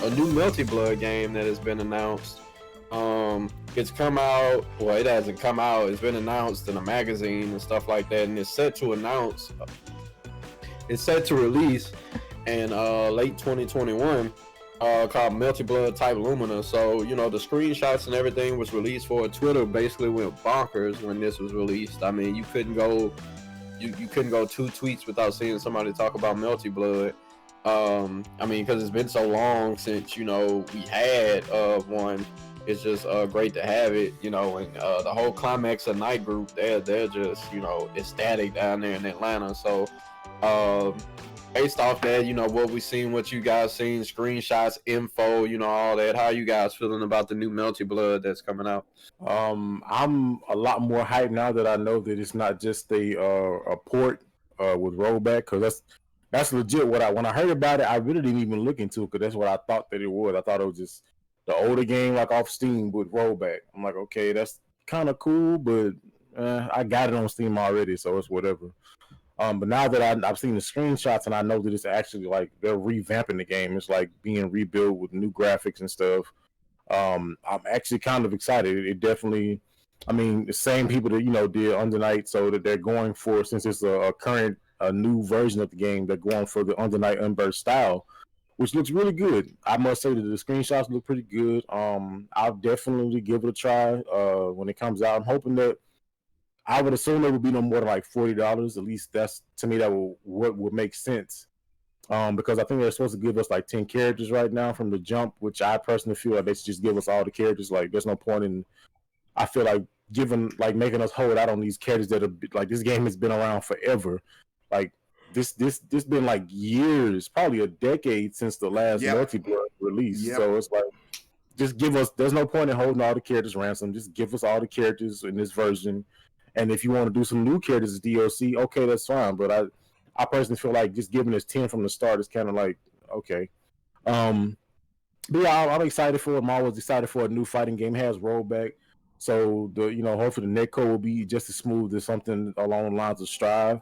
A new Melty Blood game that has been announced. It's come out. Well, it hasn't come out. It's been announced in a magazine and stuff like that, and it's set to announce. It's set to release in late 2021. Called Melty Blood Type Lumina. So the screenshots and everything was released for it. Twitter basically went bonkers when this was released. I mean, you couldn't go 2 tweets without seeing somebody talk about Melty Blood. I mean, because it's been so long since we had one. It's just great to have it, and the whole Climax of Night group, they're just ecstatic down there in Atlanta. So based off that, what we seen, what you guys seen, screenshots, info, all that. How are you guys feeling about the new Melty Blood that's coming out? I'm a lot more hyped now that I know that it's not just a port with rollback, because that's legit. When I heard about it, I really didn't even look into it, because that's what I thought that it was. I thought it was just the older game, like off Steam with rollback. I'm like, okay, that's kind of cool, but I got it on Steam already, so it's whatever. But now that I've seen the screenshots and I know that it's actually like they're revamping the game, it's like being rebuilt with new graphics and stuff. I'm actually kind of excited. It definitely, I mean, the same people that did Under Night, so that they're going for, since it's a new version of the game, they're going for the Under Night Unburst style, which looks really good. I must say that the screenshots look pretty good. I'll definitely give it a try when it comes out. I'm hoping that, I would assume it would be no more than like $40. At least that's, to me, what would make sense. Because I think they're supposed to give us like 10 characters right now from the jump, which I personally feel like they should just give us all the characters. Like, there's no point in, I feel like, making us hold out on these characters that are like, this game has been around forever. Like, this been like years, probably a decade since the last Melty Blood release. Yep. So it's like, just give us, there's no point in holding all the characters ransom. Just give us all the characters in this version. And if you want to do some new characters as DLC, okay, that's fine. But I personally feel like just giving us 10 from the start is kind of like, okay. But yeah, I'm excited for it. I'm always excited for a new fighting game. It has rollback. So hopefully the netcode will be just as smooth as something along the lines of Strive.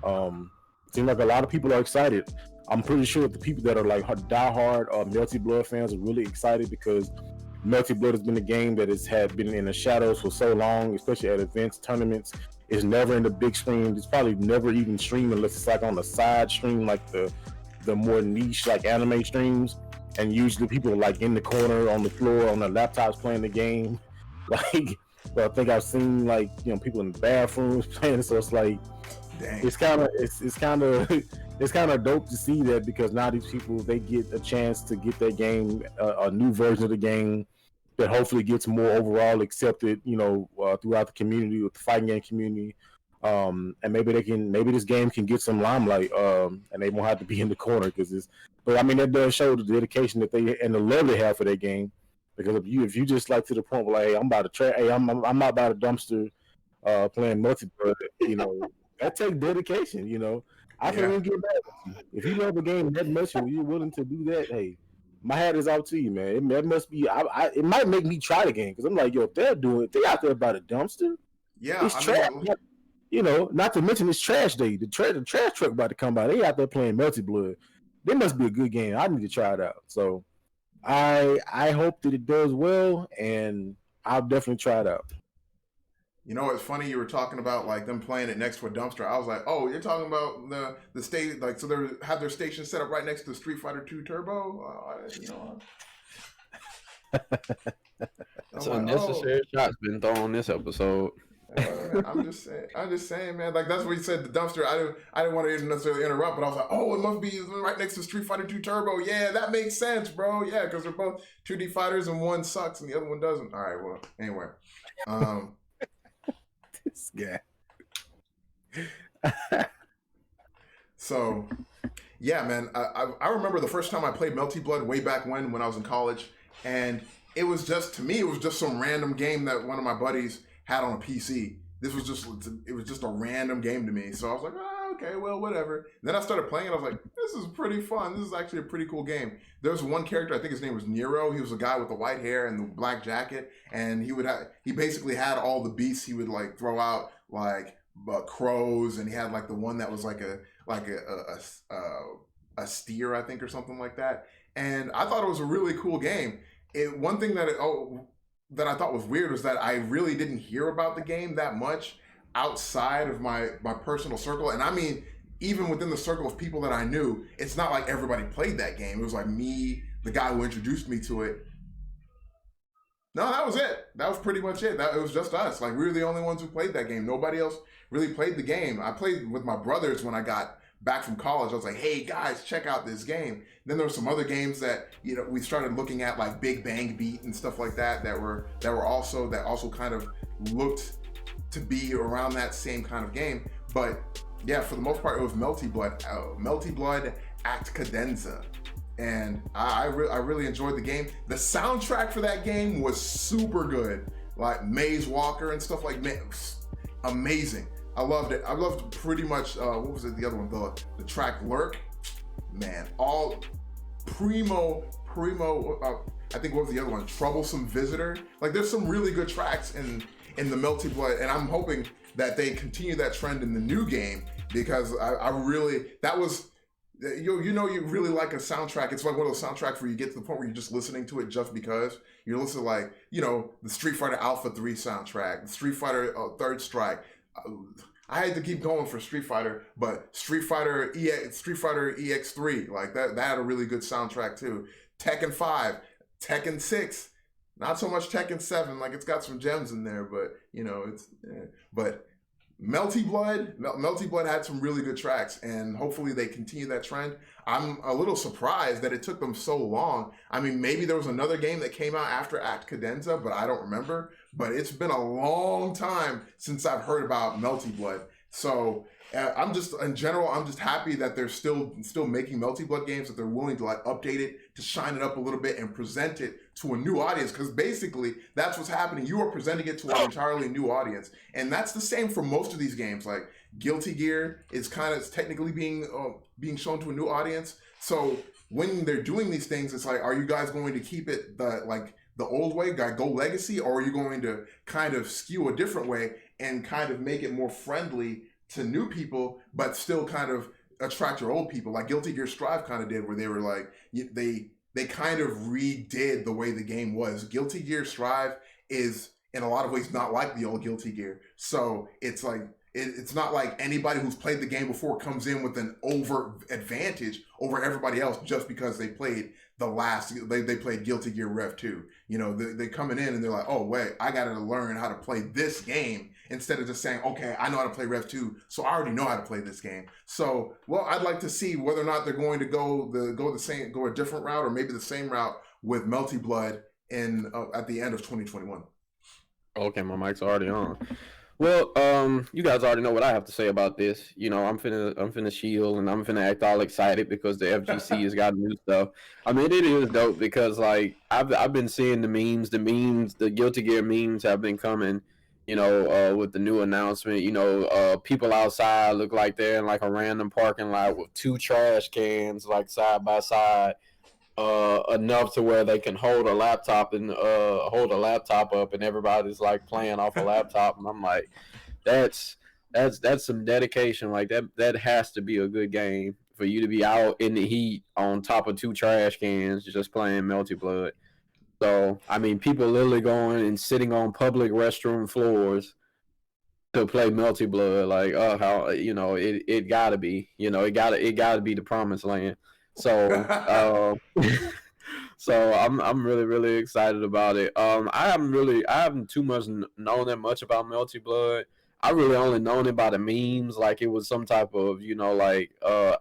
Seems like a lot of people are excited. I'm pretty sure that the people that are like diehard Melty Blood fans are really excited, because Melty Blood has been a game that has been in the shadows for so long, especially at events, tournaments. It's never in the big screen. It's probably never even streamed unless it's like on the side stream, like the more niche like anime streams. And usually people are like in the corner on the floor on their laptops playing the game. Like, but I think I've seen like people in the bathrooms playing. So it's like, dang. It's kind of dope to see that, because now these people, they get a chance to get their game, a new version of the game that hopefully gets more overall accepted, throughout the community, with the fighting game community. And maybe this game can get some limelight, and they won't have to be in the corner, but I mean, that does show the dedication that they and the love they have for their game. Because if you just like to the point where, hey, I'm about to I'm not about a dumpster playing multiplayer, that takes dedication. I can't even get back with you. If you love a game that much and you're willing to do that, hey, my hat is off to you, man. That must be. It might make me try the game, because I'm like, yo, if they're doing it, they out there by the dumpster. Yeah, it's trash. Not to mention it's trash day. The trash truck about to come by. They out there playing Melty Blood. They must be a good game. I need to try it out. So I hope that it does well, and I'll definitely try it out. It's funny you were talking about like them playing it next to a dumpster. I was like, oh, you're talking about the state, like, so they have their station set up right next to Street Fighter 2 Turbo. That's unnecessary shots been thrown this episode. I'm just saying, man. Like, that's what you said, the dumpster. I didn't want to necessarily interrupt, but I was like, oh, it must be right next to Street Fighter 2 Turbo. Yeah, that makes sense, bro. Yeah, because they're both 2D fighters and one sucks and the other one doesn't. All right, well, anyway. This guy. So, yeah, man. I remember the first time I played Melty Blood way back when I was in college, and it was just, to me, it was just some random game that one of my buddies had on a PC. It was just a random game to me. So I was like, okay, well, whatever. And then I started playing it. I was like, this is pretty fun. This is actually a pretty cool game. There was one character, I think his name was Nero. He was a guy with the white hair and the black jacket. And he basically had all the beasts he would like throw out, like crows, and he had like the one that was like a steer, I think, or something like that. And I thought it was a really cool game. One thing that I thought was weird was that I really didn't hear about the game that much outside of my personal circle. And I mean, even within the circle of people that I knew, it's not like everybody played that game. It was like me, the guy who introduced me to it. No, that was it. That was pretty much it. It was just us. Like, we were the only ones who played that game. Nobody else really played the game. I played with my brothers when I got back from college. I was like, hey guys, check out this game. Then there were some other games that, you know, we started looking at, like Big Bang Beat and stuff like that that also kind of looked to be around that same kind of game. But yeah, for the most part, it was Melty Blood Act Cadenza. And I really enjoyed the game. The soundtrack for that game was super good. Like Maze Walker and stuff like that. Amazing. I loved it. I loved pretty much, what was it, the other one? The track Lurk. Man, all primo, I think what was the other one? Troublesome Visitor. Like, there's some really good tracks in the Melty Blood, and I'm hoping that they continue that trend in the new game, because I really, that was, you know, you really like a soundtrack. It's like one of those soundtracks where you get to the point where you're just listening to it just because. You're listening to, like, you know, the Street Fighter Alpha 3 soundtrack, the Street Fighter Third Strike. I had to keep going for Street Fighter, but Street Fighter EX3, like that had a really good soundtrack too. Tekken 5, Tekken 6, not so much Tekken 7, like it's got some gems in there, but you know, but Melty Blood had some really good tracks, and hopefully they continue that trend. I'm a little surprised that it took them so long. I mean, maybe there was another game that came out after Act Cadenza, but I don't remember. But it's been a long time since I've heard about Melty Blood. So I'm just happy that they're still making Melty Blood games, that they're willing to like update it, to shine it up a little bit and present it to a new audience, because basically that's what's happening. You are presenting it to an entirely new audience, and that's the same for most of these games. Like Guilty Gear is technically being shown to a new audience. So when they're doing these things, it's like, are you guys going to keep it the old way, go legacy, or are you going to kind of skew a different way and kind of make it more friendly to new people, but still kind of attract your old people, like Guilty Gear Strive kind of did, where they were like, they kind of redid the way the game was. Guilty Gear Strive is in a lot of ways not like the old Guilty Gear. So it's like, it's not like anybody who's played the game before comes in with an over advantage over everybody else just because they played they played Guilty Gear Rev 2. You know, they coming in and they're like, oh wait, I gotta learn how to play this game, instead of just saying, okay, I know how to play Rev 2, so I already know how to play this game. So, well, I'd like to see whether or not they're going to go a different route, or maybe the same route with Melty Blood at the end of 2021. Okay, my mic's already on. Well, you guys already know what I have to say about this. You know, I'm finna shield, and I'm finna act all excited because the FGC has got new stuff. I mean, it is dope because, like, I've been seeing the memes, the Guilty Gear memes have been coming. You know, with the new announcement, you know, people outside look like they're in like a random parking lot with two trash cans like side by side, enough to where they can hold a laptop up, and everybody's like playing off a laptop, and I'm like, that's some dedication. Like that has to be a good game for you to be out in the heat on top of two trash cans just playing Melty Blood. So I mean, people literally going and sitting on public restroom floors to play Melty Blood. Like, oh, how, you know, it gotta be, you know, it gotta be the promised land. So so I'm really, really excited about it. I haven't too much known that much about Melty Blood. I really only known it by the memes, like it was some type of, you know, like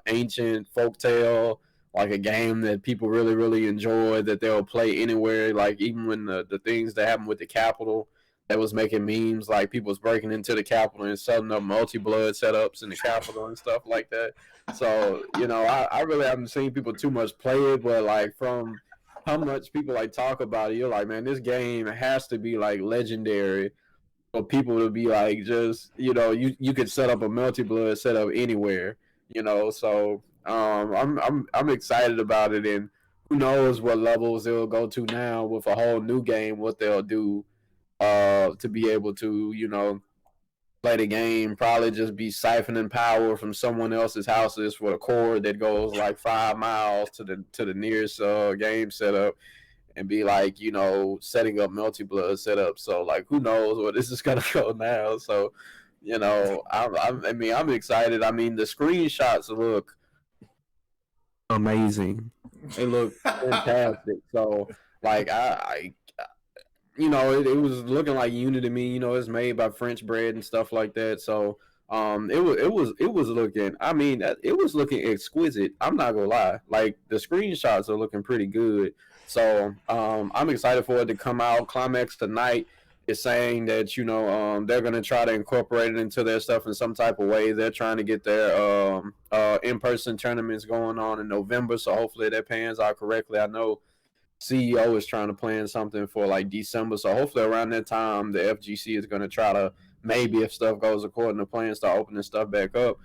ancient folktale, like a game that people really, really enjoy, that they'll play anywhere. Like even when the things that happened with the Capitol, that was making memes, like people was breaking into the Capitol and setting up Melty Blood setups in the Capitol and stuff like that. So, you know, I really haven't seen people too much play it, but like from how much people like talk about it, you're like, man, this game has to be like legendary for people to be like, just, you know, you could set up a Melty Blood setup anywhere, you know. So I'm excited about it, and who knows what levels they'll go to now with a whole new game, what they'll do to be able to, you know, play the game, probably just be siphoning power from someone else's houses with a cord that goes like 5 miles to the nearest game setup, and be like, setting up Melty Blood setup. So like, who knows where this is gonna go now? So, I'm excited. I mean, the screenshots look amazing. They look fantastic. So like, it was looking like Unity to me. It's made by French bread and stuff like that. So it was looking. I mean, it was looking exquisite. I'm not gonna lie. Like the screenshots are looking pretty good. So I'm excited for it to come out. Climax tonight is saying that they're gonna try to incorporate it into their stuff in some type of way. They're trying to get their in-person tournaments going on in November. So hopefully that pans out correctly. I know CEO is trying to plan something for like December. So hopefully around that time, the FGC is going to try to, maybe if stuff goes according to plan, start opening stuff back up.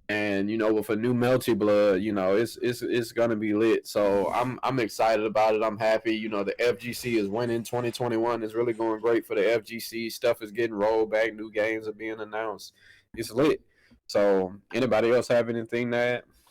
And with a new Melty Blood, it's gonna be lit. So I'm excited about it. I'm happy. The FGC is winning 2021. It's really going great for the FGC. Stuff is getting rolled back. New games are being announced. It's lit. So anybody else have anything to add?